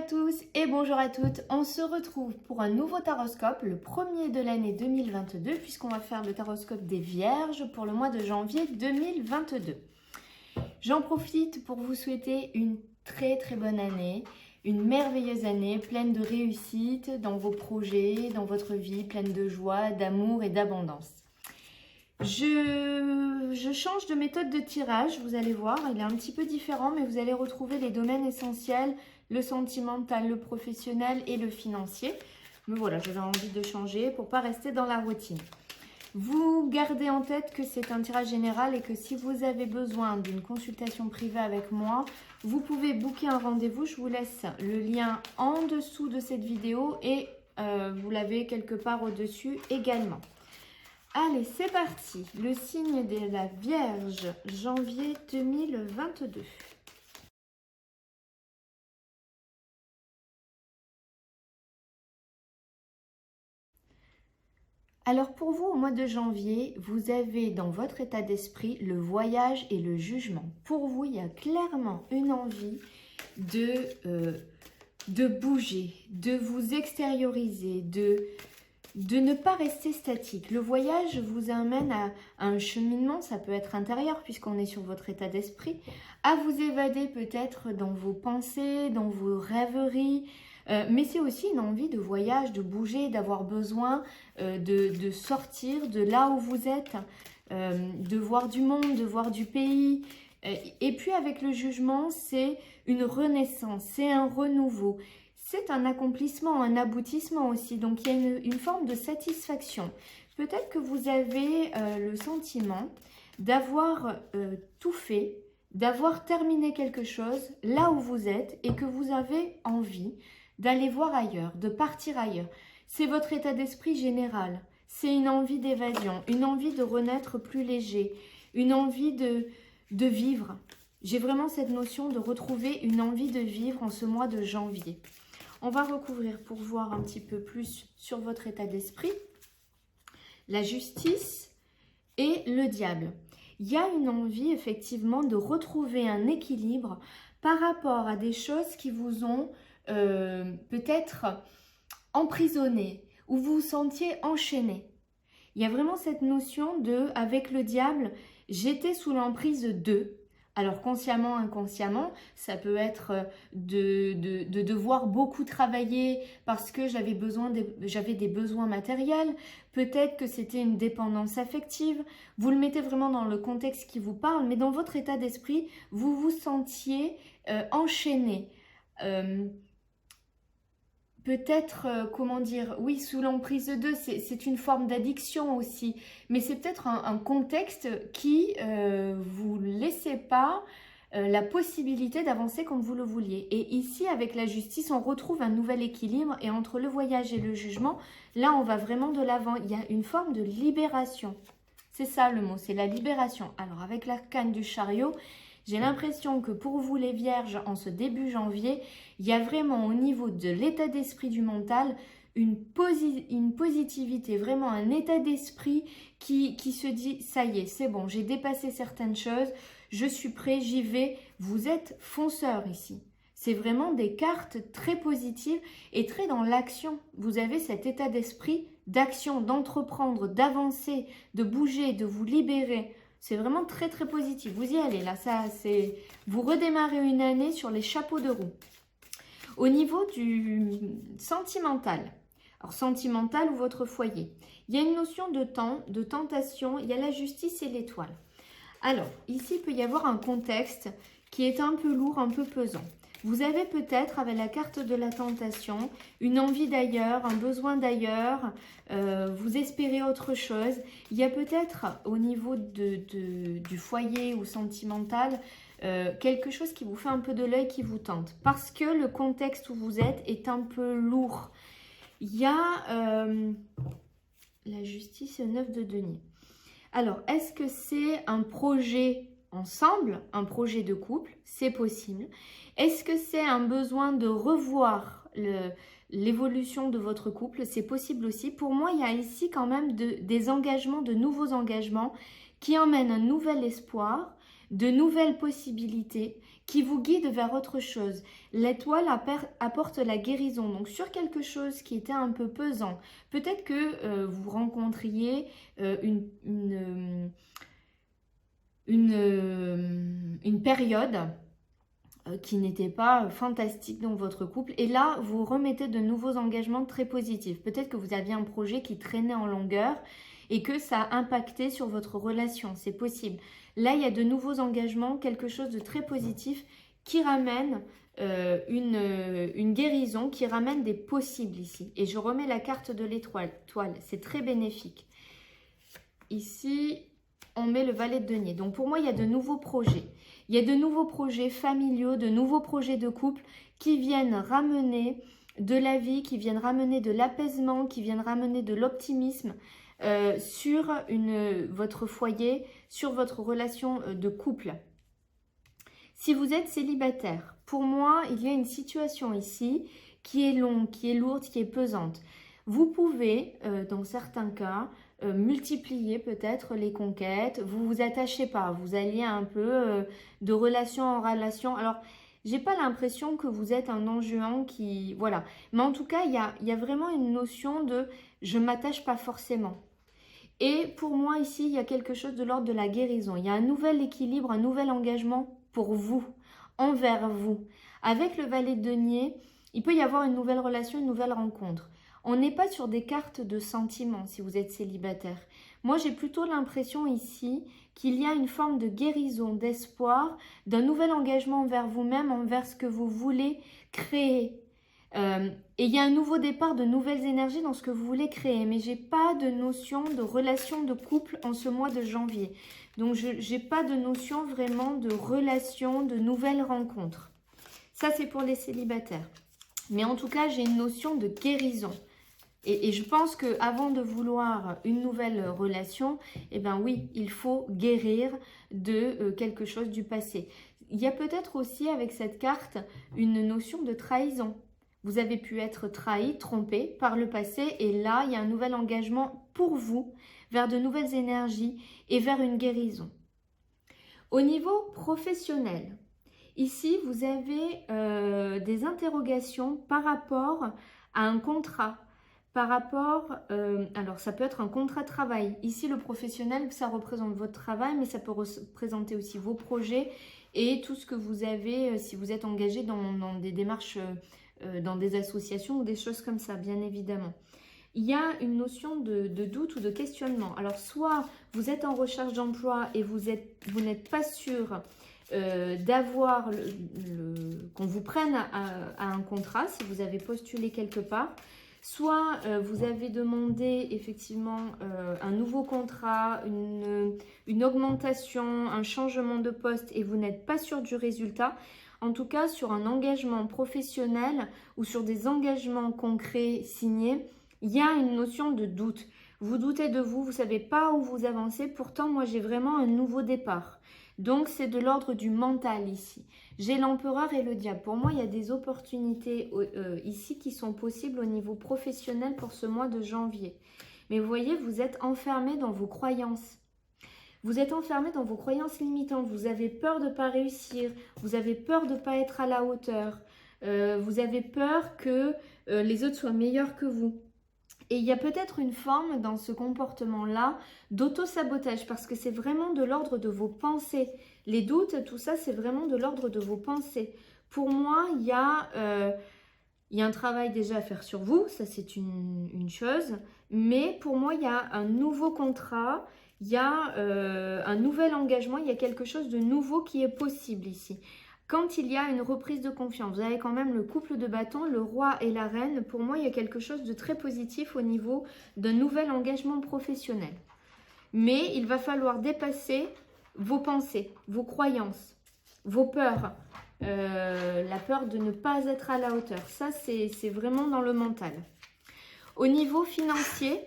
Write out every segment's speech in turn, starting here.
à tous et bonjour à toutes. On se retrouve pour un nouveau taroscope, le premier de l'année 2022, puisqu'on va faire le taroscope des Vierges pour le mois de janvier 2022. J'en profite pour vous souhaiter une très bonne année, une merveilleuse année pleine de réussite dans vos projets, dans votre vie, pleine de joie, d'amour et d'abondance. Je change de méthode de tirage, vous allez voir, il est un petit peu différent, mais vous allez retrouver les domaines essentiels, le sentimental, le professionnel et le financier. Mais voilà, j'avais envie de changer pour ne pas rester dans la routine. Vous gardez en tête que c'est un tirage général et que si vous avez besoin d'une consultation privée avec moi, vous pouvez booker un rendez-vous. Je vous laisse le lien en dessous de cette vidéo et vous l'avez quelque part au-dessus également. Allez, c'est parti. Le signe de la Vierge, janvier 2022. Alors pour vous, au mois de janvier, vous avez dans votre état d'esprit le voyage et le jugement. Pour vous, il y a clairement une envie de bouger, de vous extérioriser, de ne pas rester statique. Le voyage vous amène à un cheminement, ça peut être intérieur puisqu'on est sur votre état d'esprit, à vous évader peut-être dans vos pensées, dans vos rêveries, mais c'est aussi une envie de voyage, de bouger, d'avoir besoin de sortir de là où vous êtes, de voir du monde, de voir du pays. Et puis avec le jugement, c'est une renaissance, c'est un renouveau. C'est un accomplissement, un aboutissement aussi, donc il y a une forme de satisfaction. Peut-être que vous avez le sentiment d'avoir tout fait, d'avoir terminé quelque chose là où vous êtes et que vous avez envie d'aller voir ailleurs, de partir ailleurs. C'est votre état d'esprit général, c'est une envie d'évasion, une envie de renaître plus léger, une envie de vivre. J'ai vraiment cette notion de retrouver une envie de vivre en ce mois de janvier. On va recouvrir pour voir un petit peu plus sur votre état d'esprit, la justice et le diable. Il y a une envie effectivement de retrouver un équilibre par rapport à des choses qui vous ont peut-être emprisonné ou vous vous sentiez enchaîné. Il y a vraiment cette notion de, avec le diable, j'étais sous l'emprise de. Alors consciemment, inconsciemment, ça peut être de devoir beaucoup travailler parce que j'avais des besoins matériels. Peut-être que c'était une dépendance affective. Vous le mettez vraiment dans le contexte qui vous parle, mais dans votre état d'esprit, vous vous sentiez enchaîné. Peut-être, comment dire, oui, sous l'emprise de, c'est une forme d'addiction aussi, mais c'est peut-être un contexte qui vous laissait pas la possibilité d'avancer comme vous le vouliez. Et ici, avec la justice, on retrouve un nouvel équilibre et entre le voyage et le jugement, là, on va vraiment de l'avant. Il y a une forme de libération. C'est ça le mot, c'est la libération. Alors, avec l'arcane du chariot, j'ai l'impression que pour vous les Vierges, en ce début janvier, il y a vraiment au niveau de l'état d'esprit du mental une positivité, vraiment un état d'esprit qui se dit ça y est, c'est bon, j'ai dépassé certaines choses, je suis prêt, j'y vais. Vous êtes fonceur ici. C'est vraiment des cartes très positives et très dans l'action. Vous avez cet état d'esprit d'action, d'entreprendre, d'avancer, de bouger, de vous libérer. C'est vraiment très positif. Vous y allez là, ça c'est. Vous redémarrez une année sur les chapeaux de roue. Au niveau du sentimental, alors sentimental ou votre foyer, il y a une notion de temps, de tentation, il y a la justice et l'étoile. Alors, ici, il peut y avoir un contexte qui est un peu lourd, un peu pesant. Vous avez peut-être, avec la carte de la tentation, une envie d'ailleurs, un besoin d'ailleurs, vous espérez autre chose. Il y a peut-être au niveau du foyer ou sentimental, quelque chose qui vous fait un peu de l'œil, qui vous tente. Parce que le contexte où vous êtes est un peu lourd. Il y a la justice et le 9 de denier. Alors, est-ce que c'est un projet ensemble, un projet de couple? C'est possible. Est-ce que c'est un besoin de revoir l'évolution de votre couple? C'est possible aussi. Pour moi, il y a ici quand même des engagements, de nouveaux engagements qui emmènent un nouvel espoir, de nouvelles possibilités qui vous guident vers autre chose. L'étoile apporte la guérison, donc sur quelque chose qui était un peu pesant. Peut-être que vous rencontriez une période qui n'était pas fantastique dans votre couple. Et là, vous remettez de nouveaux engagements très positifs. Peut-être que vous aviez un projet qui traînait en longueur et que ça a impacté sur votre relation. C'est possible. Là, il y a de nouveaux engagements, quelque chose de très positif qui ramène une guérison, qui ramène des possibles ici. Et je remets la carte de l'étoile. C'est très bénéfique. Ici, on met le valet de denier. Donc pour moi, il y a de nouveaux projets. Il y a de nouveaux projets familiaux, de nouveaux projets de couple qui viennent ramener de la vie, qui viennent ramener de l'apaisement, qui viennent ramener de l'optimisme sur votre foyer, sur votre relation de couple. Si vous êtes célibataire, pour moi, il y a une situation ici qui est longue, qui est lourde, qui est pesante. Vous pouvez, dans certains cas, multiplier peut-être les conquêtes, vous vous attachez pas, vous alliez un peu de relation en relation. Alors, j'ai pas l'impression que vous êtes un non-juan qui... Voilà. Mais en tout cas, il y a vraiment une notion de « je m'attache pas forcément ». Et pour moi, ici, il y a quelque chose de l'ordre de la guérison. Il y a un nouvel équilibre, un nouvel engagement pour vous, envers vous. Avec le valet de denier, il peut y avoir une nouvelle relation, une nouvelle rencontre. On n'est pas sur des cartes de sentiments si vous êtes célibataire. Moi, j'ai plutôt l'impression ici qu'il y a une forme de guérison, d'espoir, d'un nouvel engagement envers vous-même, envers ce que vous voulez créer. Et il y a un nouveau départ, de nouvelles énergies dans ce que vous voulez créer. Mais je n'ai pas de notion de relation de couple en ce mois de janvier. Donc, je n'ai pas de notion vraiment de relation, de nouvelles rencontres. Ça, c'est pour les célibataires. Mais en tout cas, j'ai une notion de guérison. Et je pense qu'avant de vouloir une nouvelle relation, eh bien oui, il faut guérir de quelque chose du passé. Il y a peut-être aussi avec cette carte une notion de trahison. Vous avez pu être trahi, trompé par le passé et là, il y a un nouvel engagement pour vous vers de nouvelles énergies et vers une guérison. Au niveau professionnel, ici, vous avez des interrogations par rapport à un contrat. Par rapport, alors ça peut être un contrat de travail. Ici, le professionnel, ça représente votre travail, mais ça peut représenter aussi vos projets et tout ce que vous avez, si vous êtes engagé dans des démarches, dans des associations ou des choses comme ça, bien évidemment. Il y a une notion de doute ou de questionnement. Alors, soit vous êtes en recherche d'emploi et vous n'êtes pas sûr d'avoir qu'on vous prenne à un contrat si vous avez postulé quelque part. Soit vous avez demandé effectivement un nouveau contrat, une augmentation, un changement de poste et vous n'êtes pas sûr du résultat. En tout cas, sur un engagement professionnel ou sur des engagements concrets signés, il y a une notion de doute. Vous doutez de vous, vous ne savez pas où vous avancez. Pourtant, moi, j'ai vraiment un nouveau départ. Donc, c'est de l'ordre du mental ici. J'ai l'empereur et le diable. Pour moi, il y a des opportunités ici qui sont possibles au niveau professionnel pour ce mois de janvier. Mais vous voyez, vous êtes enfermé dans vos croyances. Vous êtes enfermé dans vos croyances limitantes. Vous avez peur de ne pas réussir. Vous avez peur de ne pas être à la hauteur. Vous avez peur que les autres soient meilleurs que vous. Et il y a peut-être une forme dans ce comportement-là d'auto-sabotage parce que c'est vraiment de l'ordre de vos pensées. Les doutes, tout ça, c'est vraiment de l'ordre de vos pensées. Pour moi, il y a un travail déjà à faire sur vous, ça c'est une chose. Mais pour moi, il y a un nouveau contrat, il y a un nouvel engagement, il y a quelque chose de nouveau qui est possible ici. Quand il y a une reprise de confiance, vous avez quand même le couple de bâtons, le roi et la reine. Pour moi, il y a quelque chose de très positif au niveau d'un nouvel engagement professionnel. Mais il va falloir dépasser vos pensées, vos croyances, vos peurs. La peur de ne pas être à la hauteur. Ça, c'est vraiment dans le mental. Au niveau financier,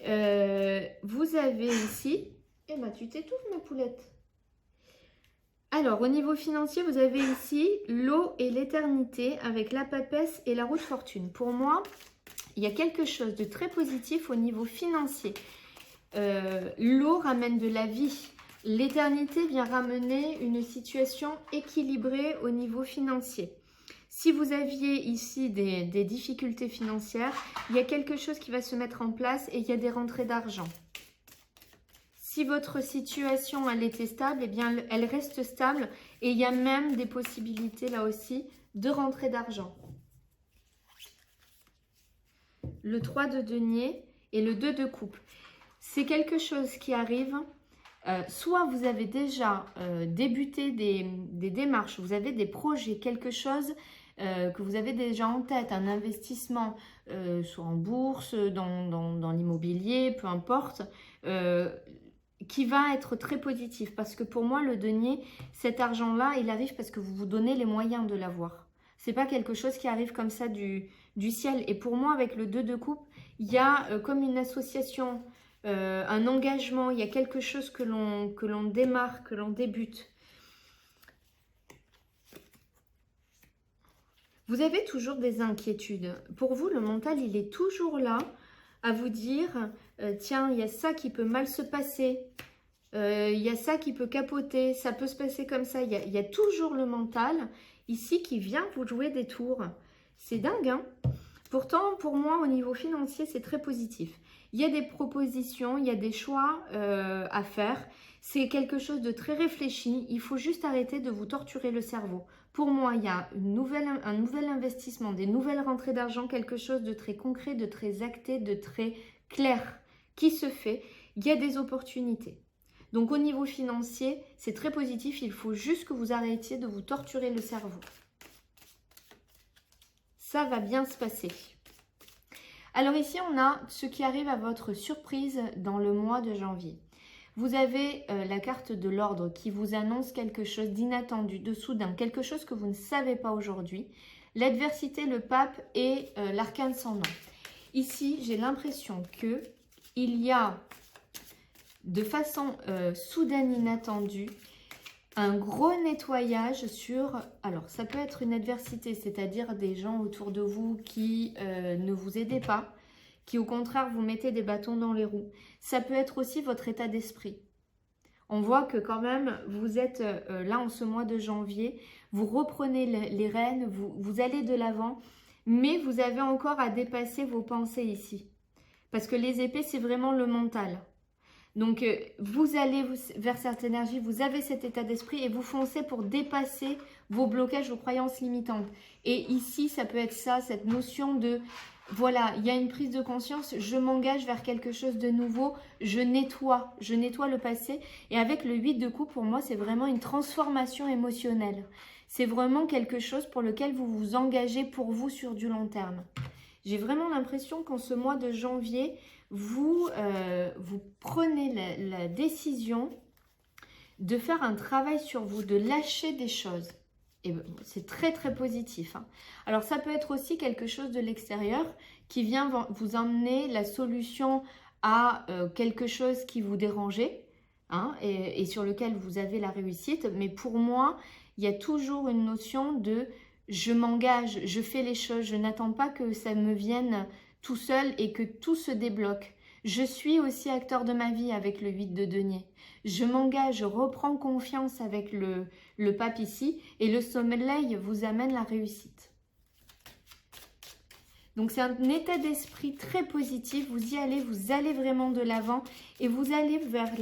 vous avez ici... Eh bien, tu t'étouffes, ma poulette. Alors, au niveau financier, vous avez ici l'eau et l'éternité avec la papesse et la roue de fortune. Pour moi, il y a quelque chose de très positif au niveau financier. L'eau ramène de la vie. L'éternité vient ramener une situation équilibrée au niveau financier. Si vous aviez ici des difficultés financières, il y a quelque chose qui va se mettre en place et il y a des rentrées d'argent. Si votre situation elle était stable, eh bien elle reste stable et il y a même des possibilités là aussi de rentrée d'argent. Le 3 de denier et le 2 de coupe. C'est quelque chose qui arrive, soit vous avez déjà débuté des démarches, vous avez des projets, quelque chose que vous avez déjà en tête, un investissement, soit en bourse, dans l'immobilier, peu importe, qui va être très positif. Parce que pour moi, le denier, cet argent-là, il arrive parce que vous vous donnez les moyens de l'avoir. C'est pas quelque chose qui arrive comme ça du ciel. Et pour moi, avec le 2 de coupe, il y a comme une association, un engagement, il y a quelque chose que l'on démarre, que l'on débute. Vous avez toujours des inquiétudes. Pour vous, le mental, il est toujours là à vous dire, tiens, il y a ça qui peut mal se passer, il y a ça qui peut capoter, ça peut se passer comme ça. Il y a toujours le mental ici qui vient vous jouer des tours. C'est dingue, hein? Pourtant, pour moi, au niveau financier, c'est très positif. Il y a des propositions, il y a des choix à faire. C'est quelque chose de très réfléchi. Il faut juste arrêter de vous torturer le cerveau. Pour moi, il y a un nouvel investissement, des nouvelles rentrées d'argent, quelque chose de très concret, de très acté, de très clair qui se fait. Il y a des opportunités. Donc, au niveau financier, c'est très positif. Il faut juste que vous arrêtiez de vous torturer le cerveau. Ça va bien se passer. Alors ici, on a ce qui arrive à votre surprise dans le mois de janvier. Vous avez la carte de l'ordre qui vous annonce quelque chose d'inattendu, de soudain, quelque chose que vous ne savez pas aujourd'hui. L'adversité, le pape et l'arcane sans nom. Ici, j'ai l'impression qu'il y a de façon soudaine, inattendue, un gros nettoyage sur, alors ça peut être une adversité, c'est-à-dire des gens autour de vous qui ne vous aident pas, qui au contraire vous mettez des bâtons dans les roues. Ça peut être aussi votre état d'esprit. On voit que quand même vous êtes là en ce mois de janvier, vous reprenez les rênes, vous allez de l'avant, mais vous avez encore à dépasser vos pensées ici. Parce que les épées, c'est vraiment le mental. Donc, vous allez vers cette énergie, vous avez cet état d'esprit et vous foncez pour dépasser vos blocages, vos croyances limitantes. Et ici, ça peut être ça, cette notion de, voilà, il y a une prise de conscience, je m'engage vers quelque chose de nouveau, je nettoie le passé. Et avec le 8 de coupe, pour moi, c'est vraiment une transformation émotionnelle. C'est vraiment quelque chose pour lequel vous vous engagez pour vous sur du long terme. J'ai vraiment l'impression qu'en ce mois de janvier, vous prenez la décision de faire un travail sur vous, de lâcher des choses. Et c'est très très positif, hein. Alors ça peut être aussi quelque chose de l'extérieur qui vient vous emmener la solution à quelque chose qui vous dérangeait, hein, et sur lequel vous avez la réussite. Mais pour moi, il y a toujours une notion de je m'engage, je fais les choses, je n'attends pas que ça me vienne tout seul et que tout se débloque. Je suis aussi acteur de ma vie avec le 8 de denier. Je m'engage, je reprends confiance avec le pape ici et le soleil vous amène la réussite. Donc c'est un état d'esprit très positif, vous y allez, vous allez vraiment de l'avant et vous allez vers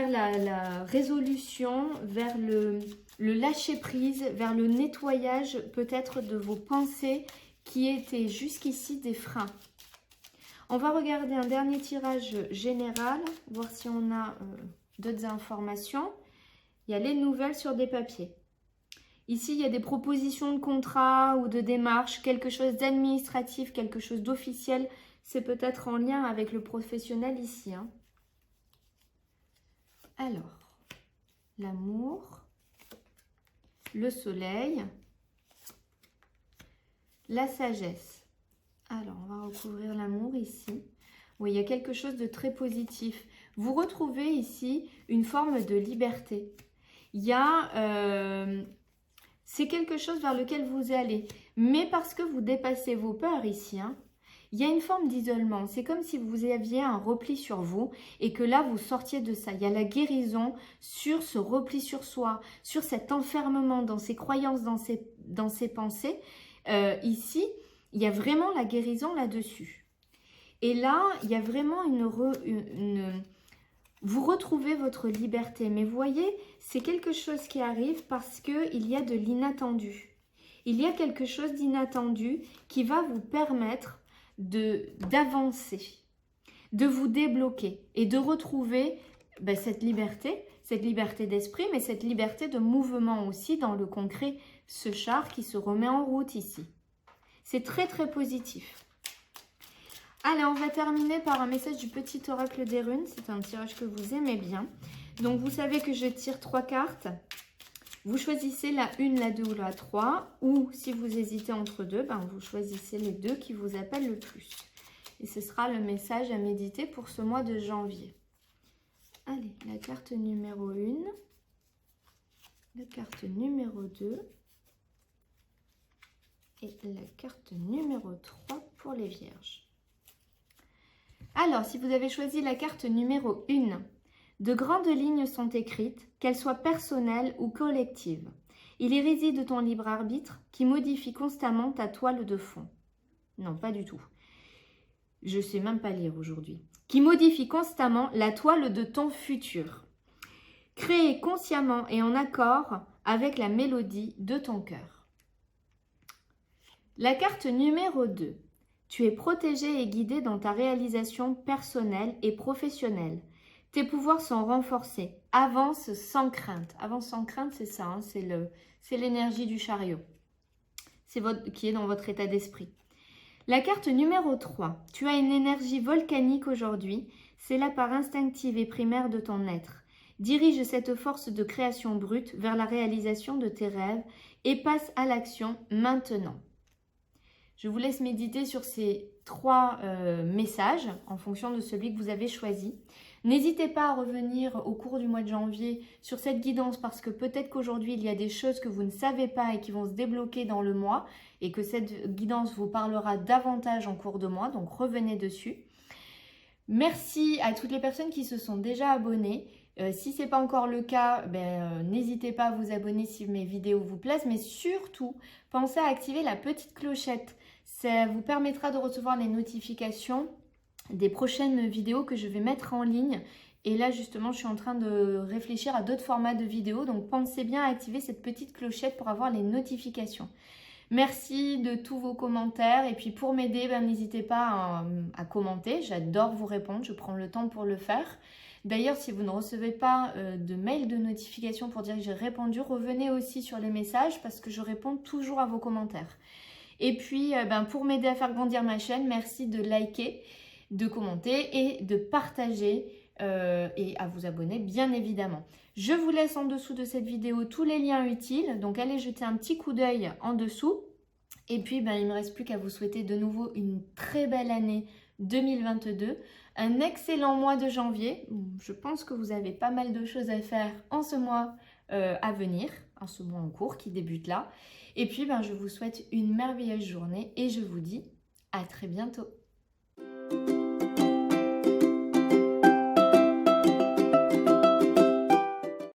la résolution, vers le lâcher-prise, vers le nettoyage peut-être de vos pensées qui étaient jusqu'ici des freins. On va regarder un dernier tirage général, voir si on a d'autres informations. Il y a les nouvelles sur des papiers. Ici, il y a des propositions de contrat ou de démarche, quelque chose d'administratif, quelque chose d'officiel. C'est peut-être en lien avec le professionnel ici, hein. Alors, l'amour, le soleil, la sagesse. Alors, on va recouvrir l'amour ici. Oui, il y a quelque chose de très positif. Vous retrouvez ici une forme de liberté. Il y a... c'est quelque chose vers lequel vous allez. Mais parce que vous dépassez vos peurs ici, hein, Il y a une forme d'isolement. C'est comme si vous aviez un repli sur vous et que là, vous sortiez de ça. Il y a la guérison sur ce repli sur soi, sur cet enfermement dans ses croyances, dans ses pensées. Ici, il y a vraiment la guérison là-dessus. Et là, il y a vraiment vous retrouvez votre liberté. Mais vous voyez, c'est quelque chose qui arrive parce qu'il y a de l'inattendu. Il y a quelque chose d'inattendu qui va vous permettre d'avancer, de vous débloquer et de retrouver cette liberté d'esprit, mais cette liberté de mouvement aussi dans le concret, ce char qui se remet en route ici. C'est très très positif. Allez, on va terminer par un message du petit oracle des runes. C'est un tirage que vous aimez bien. Donc vous savez que je tire 3 cartes. Vous choisissez la 1, la 2 ou la 3. Ou si vous hésitez entre deux, vous choisissez les deux qui vous appellent le plus. Et ce sera le message à méditer pour ce mois de janvier. Allez, la carte numéro 1. La carte numéro 2. Et la carte numéro 3 pour les vierges. Alors, si vous avez choisi la carte numéro 1, de grandes lignes sont écrites, qu'elles soient personnelles ou collectives. Il y réside ton libre arbitre qui modifie constamment ta toile de fond. Non, pas du tout. Je ne sais même pas lire aujourd'hui. Qui modifie constamment la toile de ton futur. Créée consciemment et en accord avec la mélodie de ton cœur. La carte numéro 2. Tu es protégé et guidé dans ta réalisation personnelle et professionnelle. Tes pouvoirs sont renforcés. Avance sans crainte. Avance sans crainte, c'est ça, hein, c'est l'énergie du chariot. C'est qui est dans votre état d'esprit. La carte numéro 3. Tu as une énergie volcanique aujourd'hui. C'est la part instinctive et primaire de ton être. Dirige cette force de création brute vers la réalisation de tes rêves et passe à l'action maintenant. Je vous laisse méditer sur ces 3 messages en fonction de celui que vous avez choisi. N'hésitez pas à revenir au cours du mois de janvier sur cette guidance parce que peut-être qu'aujourd'hui, il y a des choses que vous ne savez pas et qui vont se débloquer dans le mois et que cette guidance vous parlera davantage en cours de mois, donc revenez dessus. Merci à toutes les personnes qui se sont déjà abonnées. Si ce n'est pas encore le cas, n'hésitez pas à vous abonner si mes vidéos vous plaisent, mais surtout, pensez à activer la petite clochette. Ça vous permettra de recevoir les notifications des prochaines vidéos que je vais mettre en ligne. Et là, justement, je suis en train de réfléchir à d'autres formats de vidéos. Donc, pensez bien à activer cette petite clochette pour avoir les notifications. Merci de tous vos commentaires. Et puis, pour m'aider, n'hésitez pas à commenter. J'adore vous répondre. Je prends le temps pour le faire. D'ailleurs, si vous ne recevez pas de mail de notification pour dire que j'ai répondu, revenez aussi sur les messages parce que je réponds toujours à vos commentaires. Et puis, pour m'aider à faire grandir ma chaîne, merci de liker, de commenter et de partager et à vous abonner, bien évidemment. Je vous laisse en dessous de cette vidéo tous les liens utiles. Donc, allez jeter un petit coup d'œil en dessous. Et puis, il ne me reste plus qu'à vous souhaiter de nouveau une très belle année 2022. Un excellent mois de janvier. Je pense que vous avez pas mal de choses à faire en ce mois à venir, en ce mois en cours qui débute là. Et puis, je vous souhaite une merveilleuse journée et je vous dis à très bientôt.